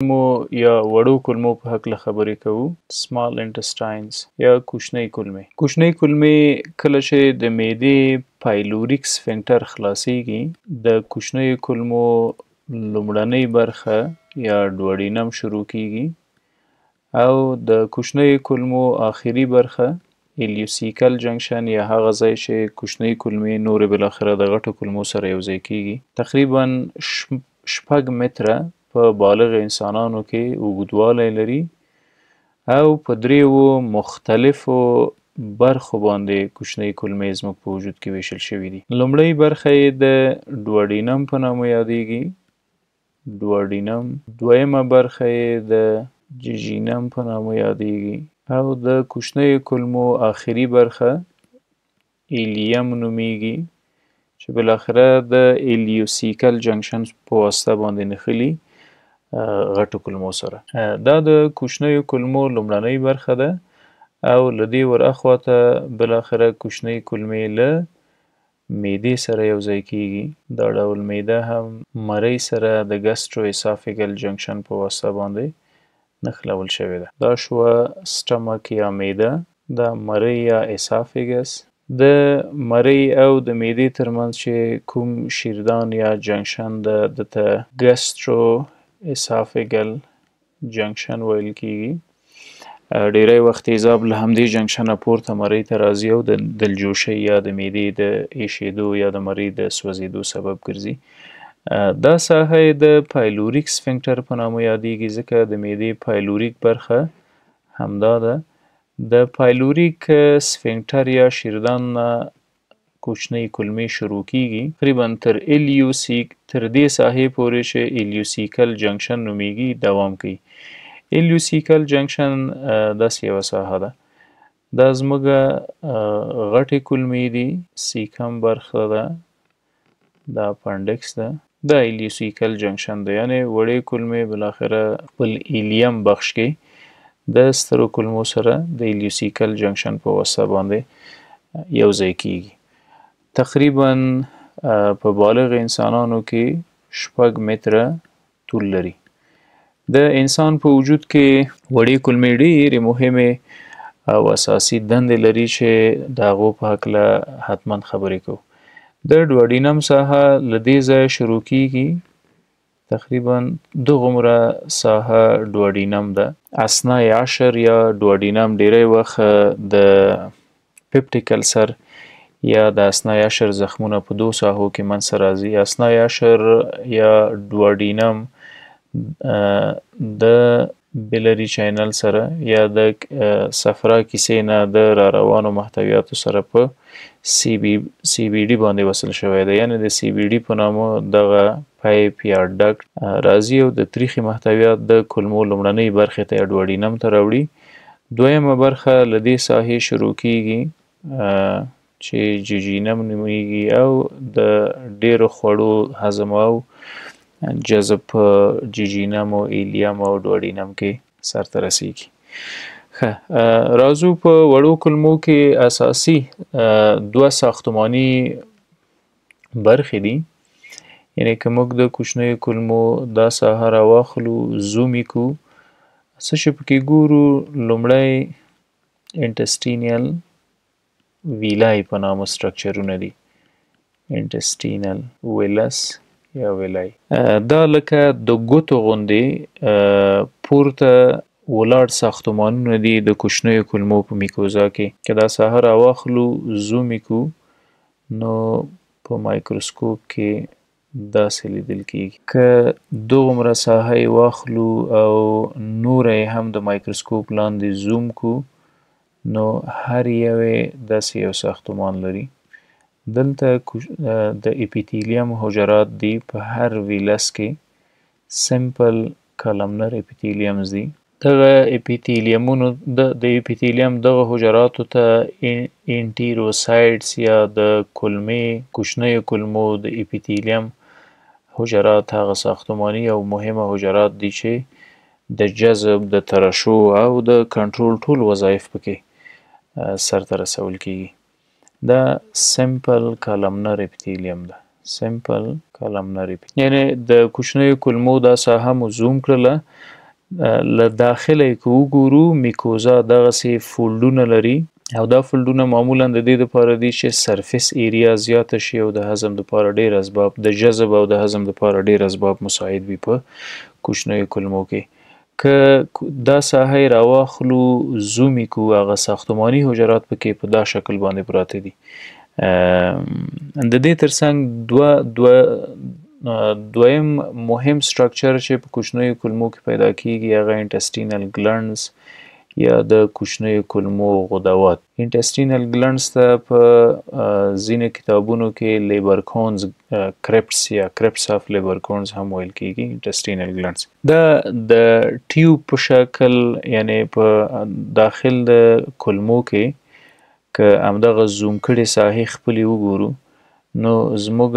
کولمو یا وړو کولمو په هکله خبرې کوو. سمال انټسټاینز یا کوچنۍ کولمې. کوچنۍ کولمې کله چې د معدې پایلوریک سفنکټر خلاصیږي، د کوچنیو کولمو لومړنۍ برخه یا ډوډینم شروع کیږي او د کوچنیو کولمو آخري برخه ایلیوسیکل جنکشن یا هغه ځای چې کوچنۍ کولمې نورې بالاخره د غټو کولمو سره یوځای کیږي تقریبا 6 متره په بالغ انسانانو کې اوږدوالی لري او په 3 مختلفو برخو باندې کوچنۍ کولمې زموږ په وجود کې ویشل شوي دي. لومړۍ برخه یې د ډوډینم په نامه یادیږي، ډوډینم. دویمه برخه یې د جیجینم په نامه یادیږي او د کوچنیو کولمو آخري برخه ایلیم نومیږي چې بالاخره د ایلیوسیکل جنکشن په واسطه باندې نښلي غټو کولمو سره. دا د کوچنیو کولمو لومړنۍ برخه ده او له دې ور اخواته بالاخره کوچنۍ کولمې له معدې سره یوځای کیږي. دا ډول معده هم مرۍ سره د ګسټرو اسافیګل جنکشن په واسطه باندې نښلول شوې ده. دا شوه سټمک یا معده، دا مرۍ یا اسافیګس. د مرۍ او د معدې ترمنځ چې کوم شیردان یا جنکشن ده دته ګسټرو اسافیګل جنکشن ویل کیږي. ډیری وخت تیزاب له همدې جنکشنه پورته مرۍ ته راځي او د دلجوشۍ یا د معدې د ایشېدو یا د مرۍ د سوځېدو سبب ګرځي. دا ساحه د پایلوریک سفنکټر په نامه یادیږي ځکه د معدې پایلوریک برخه همدا ده. د پایلوریک سفنکټر یا شیردان نه کوچنۍ کولمې شروع کیږي تقریبا تر دې ساحې پورې چې ایلیوسیکل جنکشن نومیږي دوام کوي. ایلیوسیکل جنکشن داسې یوه ساحه ده. دا زموږ غټې کولمې دي، سیکم برخه ده، دا اپنډکس ده، دا ایلیوسیکل جنکشن ده، یعنی وړې کولمې بالاخره خپل ایلیم بخش کې د سترو کولمو سره د ایلیوسیکل جنکشن په واسطه باندې یوځای کیږي. تقریبا په بالغ انسانانو کې 6 متره طول لري. د انسان په وجود کې وړې کولمې ډېرې مهمې او اساسي دندې لري چې د هغو په هکله حتما خبرې کوو. د ډوډینم ساحه له دې ځایه شروع کیږي، تقریبا دغومره ساحه ډوډینم ده. اثنای عشر یا ډوډینم ډیری وخت د پیپټیک السر یا د اثنای عشر زخمونه په 2 ساحو کې منځته راځي. اثنای عشر یا ډوډینم د بلری چینل سره یا د صفرا کیسې نه د راروانو محتویاتو سره په سی بی ډي باندې وصل شوی دی، یعنی د سی بی ډي په نامه دغه پایپ یا ډکټ راځي او د تریخي محتویات د کولمو لومړنۍ برخې ته یا ډوډینم ته راوړي. دویمه برخه له دې ساحې شروع کیږي چې جیجینم نومیږي او د ډیرو خوړو هضم او جذب په جیجینم او ایلیم او ډوډینم کې سرته رسیږي. راځو په وړو کولمو کې اساسي 2 ساختماني برخې دي. یعنی که موږ د کوچنیو کولمو دا ساحه راواخلو، زوم یې کړو، څه چې پکې ګورو لومړی انټسټینیل ویلای په نامه سټرکچرونه دي. انټسټینل ویلس یا ویلای دا لکه د ګوتو غوندې پورته ولاړ ساختمانونه دي د کوچنیو کولمو په میکوزا کې. که دا ساحه راواخلو، زوم یې کړو، نو په مایکروسکوپ کې داسې لیدل کیږي. که دغومره ساحه یې واخلو او نوره یې هم د مایکروسکوپ لاندې زوم کړو، نو هر یو یې داسې یو ساختمان لري. دلته د اپیتیلیم حجرات دي په هر ویلس کې، سمپل کالمنر اپیتیلیمز دي. دغه اپیتیلیمونو د اپیتیلیم دغه حجراتو ته انټیروسایډز یا د کولمې کوچنیو کولمو د اپیتیلیم حجرات هغه ساختماني او مهمه حجرات دي چې د جذب، د ترشح او د کنټرول ټول وظایف پکې سرته رسول کیږي. دا سمپل کالمنر اپیتیلیم ده. سمپل کالمنر یعنی د کوچنیو کولمو دا ساحه مو زوم کړله له داخله که وګورو میکوزا دغسې فولډونه لري او دا فولډونه معمولا د دې دپاره دي چې سرفیس ایریا زیاته شي او د هضم دپاره ډیر اسباب د جذب او د هضم دپاره ډیر اسباب مساعد وي په کوچنیو کولمو کې که دا ساحه یې راواخلو زوم یې کړو هغه ساختماني حجرات پکې په دا شکل باندې پراته دي د دې ترڅنګ دویم مهم سټرکچر چې په کوچنیو کولمو کې پیدا کیږي هغه انټسټینل ګلنډز یا د کوچنیو کولمو غدوات انټسټینل ګلنډز ته په ځینې کتابونو کې لیبرکونز کرپټس یا کرپټس اف لیبرکونز هم ویل کیږي انټسټینل ګلنډز دا د ټیوب په شکل یعنی په داخل د کولمو کې که همدغه زوم کړې ساحې خپلې وګورو نو زموږ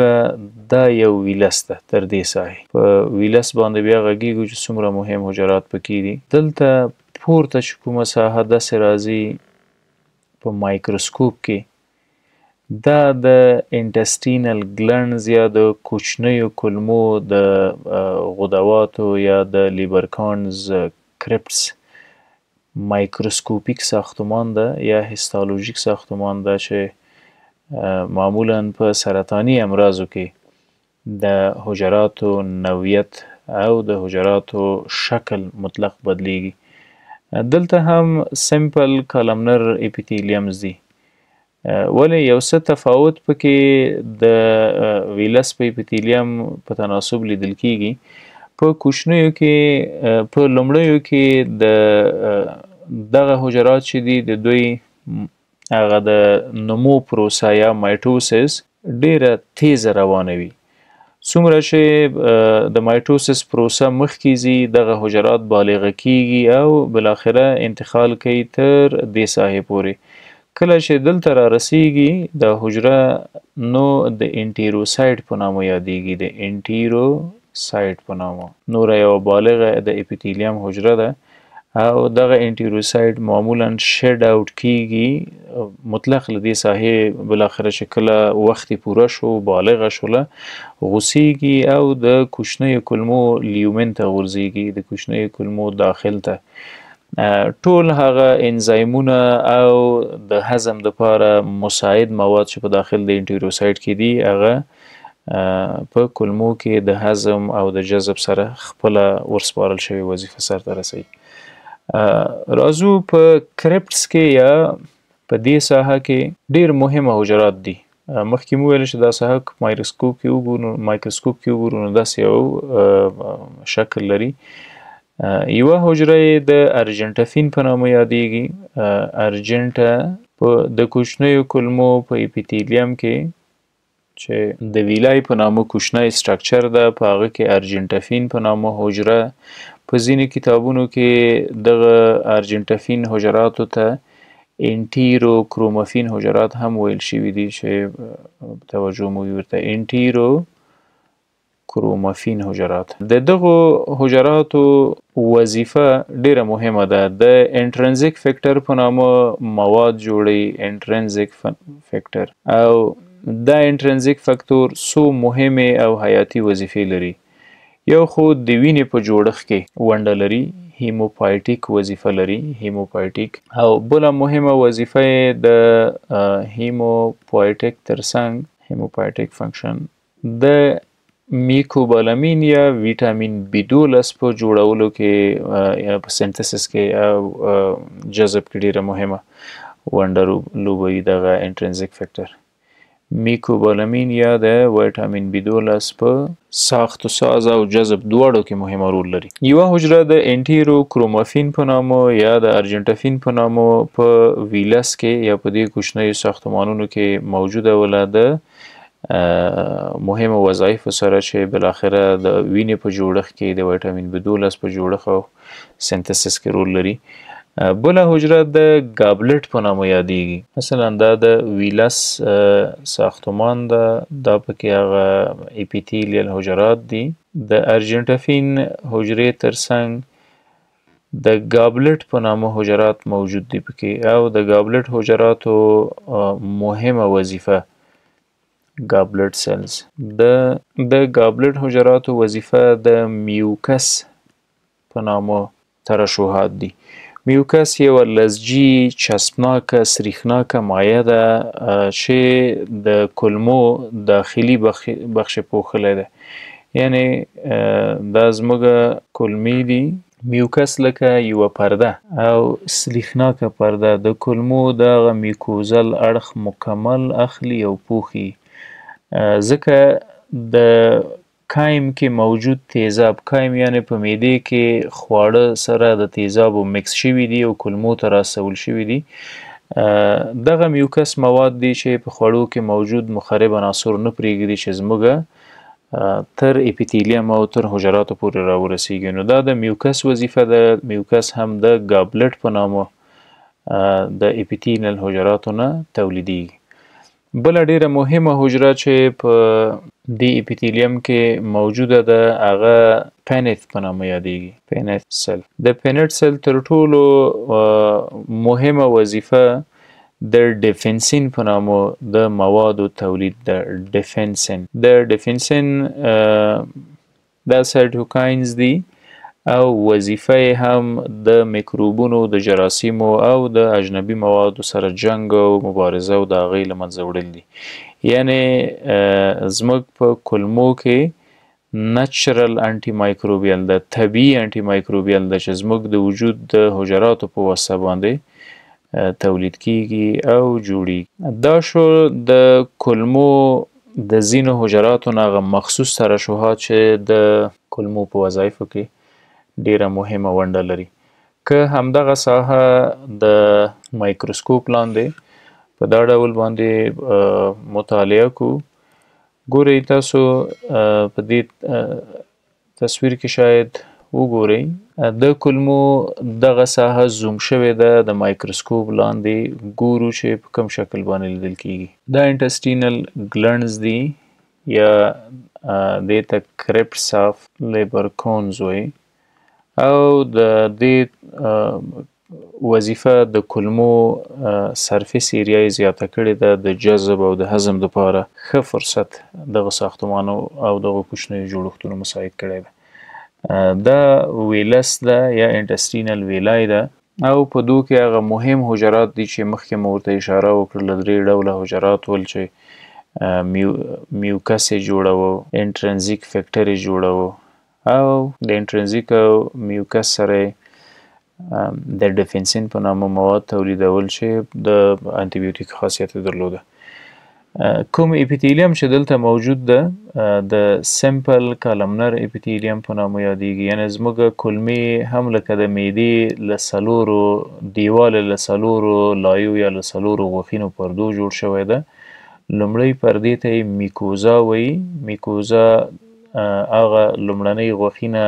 دا یو ویلس ده تر دې ساحې په ویلس باندې بیا غږیږو چې څومره مهم حجرات پکې دي دلته پورته چې کومه ساحه داسې راځي په مایکروسکوپ کې دا د انټسټینل ګلنډز یا د کوچنیو کولمو د غدواتو یا د لیبرکانز کرپټس مایکروسکوپیک ساختمان ده یا هیستالوژیک ساختمان ده چې معمولا په سرطانی امراضو کې د حجراتو نوعیت او د حجراتو شکل مطلق بدلیږي دلته هم سمپل کالمنر اپیتیلیمز دي ولی یو څه تفاوت پکې د ویلس په اپیتیلیم په تناسب لیدل کیږي په کوچنیو کې په لومړیو کې د دغه حجرات چې دي د دوی هغه د نمو پروسه یا مایټوسس ډیره تیزه روانه وي څومره چې د مایټوسس پروسه مخکې ځي دغه حجرات بالغه کیږي او بالاخره انتقال کوي تر دې ساحې پورې کله چې دلته را رسیږي د حجره نو د انټیروسایډ په نامه یادیږي د انټیروسایډ په نامه نور یو بالغه د اپیتیلیم حجره ده او دغه انټیروسایډ معمولا شیډ اوټ کیږي مطلق له دې ساحې بالاخره چې کله وخت پوره شو بالغه شوله غوسیږي او د کوچنیو کولمو لیومن ته غورځیږي د کوچنیو کولمو داخل ته ټول هغه انزایمونه او د هضم دپاره مساعد مواد چې په داخل د انټیروسایډ کې دي هغه په کولمو کې د هضم او د جذب سره خپله ورسپارل شوې وظیفه سرته رسوي راځو په کرپټس کې یا په دې ساحه کې ډیر مهمه حجرات دي مخکې مو ویل چې دا ساحه مایکروسکوپ کې وګورو نو داسې یو شکل لري یوه حجره د ارجنټفین په نامه یادیږي ارجنټا د کوچنیو کولمو په اپیتیلیم کې چې د ویلای په نامه کوچنی سټرکچر ده په هغه کې ارجنټفین په نامه حجره په ځینې کتابونو کې دغه ارجنټفین حجراتو ته انټیرو کرومافین حجرات هم ویل شوي دي چې توجه مو ورته انټیرو کرومافین حجرات د دغو حجراتو وظیفه ډیره مهمه ده د انټرنزیک فیکټر په نامه مواد جوړي انټرنزیک فیکټر او دا انټرنزیک فاکتور څو مهمه او حیاتي وظیفې لري یو خو د وینې په جوړښت کې ونډه لري هیموپایټیک وظیفه لري هیموپایټیک او بله مهمه وظیفه د هیموپایټیک ترڅنګ هیموپایټیک فنکشن د میکوبالامین یا ویټامین B12 په جوړولو کې یا په سنتسس کې او جذب کې ډیره مهمه ونډه لوبوي دغه انټرنزیک فیکټر میکوبالامین یا د ویټامین B12 په ساخت و ساز او جذب دواړو کې مهمه رول لري یوه حجره د انټیرو کرومافین په نامه یا د ارجنټفین په نامه په ویلس کې یا په دې کوچنیو ساختمانونو کې موجوده وله د مهمه وظایف سره چې بالاخره د وینې په جوړښت کې د ویټامین B12 په جوړښت او سنتسس کې رول لري بله حجره د گابلت په نامه یادیږي مثلا دا د ویلس ساختمان ده دا پکې هغه اپیتیلیل حجرات دي د ارجنټفین حجرې ترڅنګ د گابلت په نامه حجرات موجود دي پکې او د گابلت حجراتو مهمه وظیفه ګابلټ سیلز. د ګابلټ حجراتو وظیفه د میوکس په نامه ترشحات دي. میوکس یوه لزجي چسبناکه سریښناکه مایع ده چې د کولمو داخلي بخش پوښلی ده. یعنی دا زموږ کولمې دي. میوکس لکه یوه پرده او سریښناکه پرده د کولمو دغه میکوزل اړخ مکمل اخلي او پوښي. ځکه د کایم کې موجود تیزاب، کایم یعنی په معدې کې خواړه سره د تیزابو مکس شوي دي او کولمو ته راستول شوي دي. دغه میوکس مواد دي چې په خوړو کې موجود مخرب عناصر نه پرېږدي چې زموږ تر اپیتیلیم او تر حجراتو پورې راورسیږي. نو دا د میوکس وظیفه ده. میوکس هم د ګابلټ په نامه د اپیتیلیل حجراتو نه تولیدیږي. بله ډیره مهمه حجره چې په دې اپیتیلیم کې موجوده ده هغه پینت په نامه یادیږي. پینت سل. د پینت سل تر ټولو مهمه وظیفه د ډیفنسین په نامه د موادو تولید ده. د ډیفنسین دا سایټوکاینز دي او وظیفه هم د میکروبونو د جراثیمو او د اجنبي موادو سره جنگ او مبارزه او د هغې له منځه وړل دي. یعنی زموږ په کولمو کې نچرل انټي مایکروبیل ده، طبیعي انټي مایکروبیل ده چې زموږ د وجود د حجراتو په واسطه باندې تولید کیږي او جوړیږي. دا شو د کولمو د ځینو حجراتو نه هغه مخصوص ترشحات چې د کولمو په وظایفو کې ډیره مهمه ونډه لري. که همدغه ساحه د مایکروسکوپ لاندې په دا ډول باندې مطالعه کو، ګورئ تاسو په دې تصویر کې شاید وګورئ د کولمو دغه ساحه زوم شوې ده. د مایکروسکوپ لاندې ګورو چې په کوم شکل باندې لیدل کیږي. دا انټسټینل ګلنډز دي یا دې ته کرپټس اف لیبرکونز وایي او د دې وظیفه د کولمو سرفیس ایریا یې زیاته کړې ده د جذب او د هضم دپاره ښه فرصت دغه ساختمانو او دغه کوچنیو جوړښتونو مساعد کړی ده. دا ویلس ده یا انټسټینل ویلای ده او په دو کې هغه مهم حجرات دي چې مخکې مو ورته اشاره وکړله. درې ډوله حجرات ول چې میوکس یې جوړوه، انټرنزیک فیکټر یې جوړوه او د انټرنزیک او میوکس سره د ډیفنسین په نامه مواد تولیدول چې د انټیبیوټیک خاصیت درلوده. کوم اپیتیلیم چې دلته موجود ده د سمپل کالمنر اپیتیلیم په نامه یادیږي. یعنی زموږ کولمې هم لکه د معدې له څلورو دیوال له څلورو لایو یا له څلورو غوښینو پردو جوړ شوی ده. لومړۍ پردې ته یې میکوزا وایي. میکوزا هغه لومړنۍ غوښینه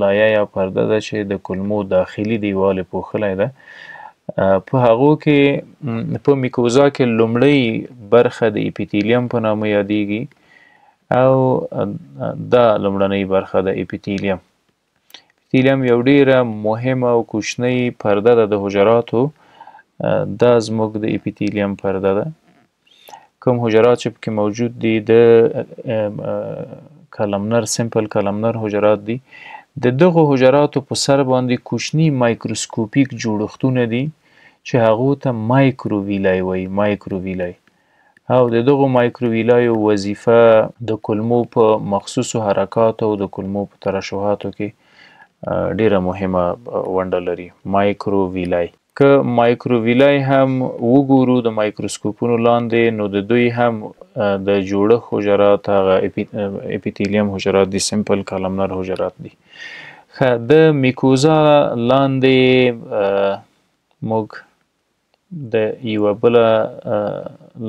لایه یا پرده ده چې د کولمو داخلي دیوال یې پوښلی ده. په هغو کې په میکوزا کې لومړۍ برخه د اپیتیلیم په نامه یادیږي او دا لومړنۍ برخه د اپیتیلیم. اپیتیلیم یو ډیره مهمه او کوچنۍ پرده ده د حجراتو. دا زموږ د اپیتیلیم پرده ده. کوم حجرات چې پکې موجود دي د کالمنر سمپل کالمنر حجرات دي. د دغو حجراتو په سر باندې کوچني مایکروسکوپیک جوړښتونه دي چې هغو ته مایکروویلای وایي. مایکروویلای او د دغو مایکروویلایو وظیفه د کولمو په مخصوصو حرکاتو او د کولمو په ترشحاتو کې ډیره مهمه ونډه لري. مایکروویلای که مایکروویلای هم وګورو د مایکروسکوپونو لاندې نو د دوی هم د جوړښت حجرات هغه اپیتیلیم حجرات دي، سمپل کالمنر حجرات دي. د میکوزا لاندې موږ د یوه بله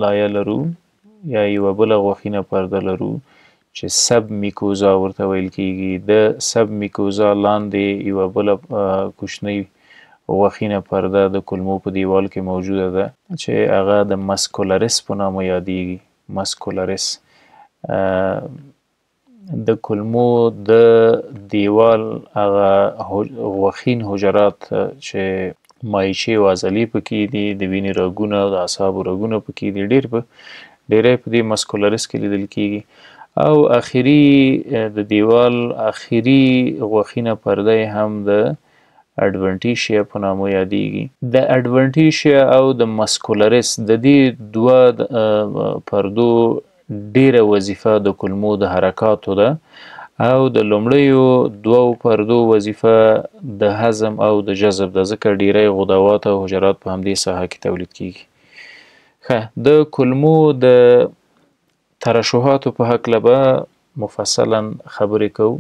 لایه لرو یا یوه بله غوښینه پرده لرو چې سب میکوزا ورته ویل کیږي. د سب میکوزا لاندې یوه بله کوچنۍ غوښینه پرده د کولمو په دیوال کې موجوده ده چې هغه د مسکولرس په نامه یادیږي. مسکولرس د کولمو د دیوال هغه غوښین حجرات چې مایچې او عضلې پکې دي، د وینې رګونه او د اعصابو رګونه پکې دي، ډېر په ډیری په دې مسکولرس کې لیدل کیږي. او اخري د دیوال اخري غوښینه پرده هم د اډونټیشیا په نامه یادیږي. د اډونټیشیا او د مسکولرس د دې دوه پردو ډیره وظیفه د کلمو د حرکاتو ده، او د لومړیو دوو پردو وظیفه د هضم او د جذب ده، ځکه ډیری غدوات او حجرات په همدې ساحه کې تولید کیږي. د کلمو د ترشحاتو په هکله به مفصلا خبرې کوو.